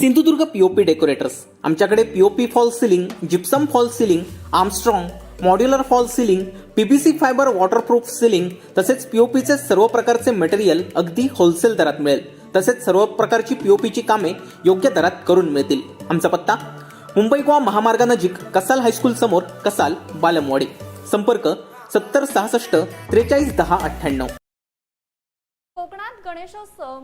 Sindhudurg POP decorators आमच्याकडे POP fall ceiling, gypsum fall ceiling, Armstrong, modular fall ceiling, PPC fibre waterproof ceiling तसेच पीओपीचे सर्व प्रकारचे material अगदी wholesale दरात मिळेल. तसेच सर्व प्रकारची पीओपीची कामे योग्य दरात करून मिळतील. आमचा पत्ता मुंबई गोवा महामार्गानजीक कसाल हायस्कूल समोर, कसाल, बालमवाडी. संपर्क 7066 43 10 98. कोकणात गणेशोत्सव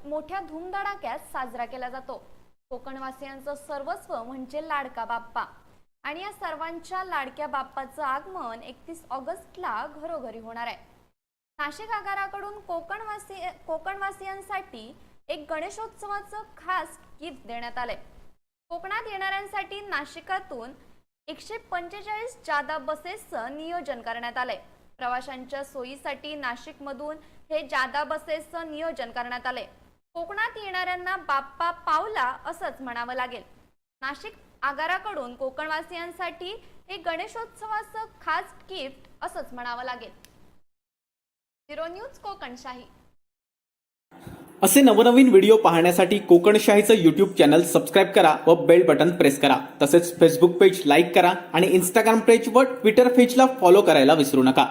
मोठ्या धूमधडाक्यात साजरा केला जातो. कोकणवासियांचं सर्वस्व म्हणजे लाडका बाप्पा आणि या सर्वांच्या लाडक्या बाप्पाचं आगमन 31 ऑगस्टला घरोघरी होणार आहे. नाशिक आगाराकडून कोकणवासियांसाठी एक गणेशोत्सवाचं खास गिफ्ट देण्यात आलंय. कोकणात येणाऱ्यांसाठी नाशिकातून 145 जादा बसेसचं नियोजन करण्यात आलंय. प्रवाशांच्या सोयीसाठी नाशिकमधून हे जादा बसेसचं नियोजन करण्यात आले. कोकणात येणाऱ्यांना बाप्पा पावला असंच म्हणावं लागेल. नाशिक आगाराकडून कोकणवासियांसाठी हे गणेशोत्सवाचं खास गिफ्ट असंच म्हणावं लागेल. Zero news Kokanshahi. असे नवनवीन व्हिडिओ पाहण्यासाठी कोकणशाहीचं यूट्यूब चॅनल सबस्क्राईब करा व बेल बटन प्रेस करा. तसेच फेसबुक पेज लाईक करा आणि इंस्टाग्राम पेज व ट्विटर पेजला फॉलो करायला विसरू नका.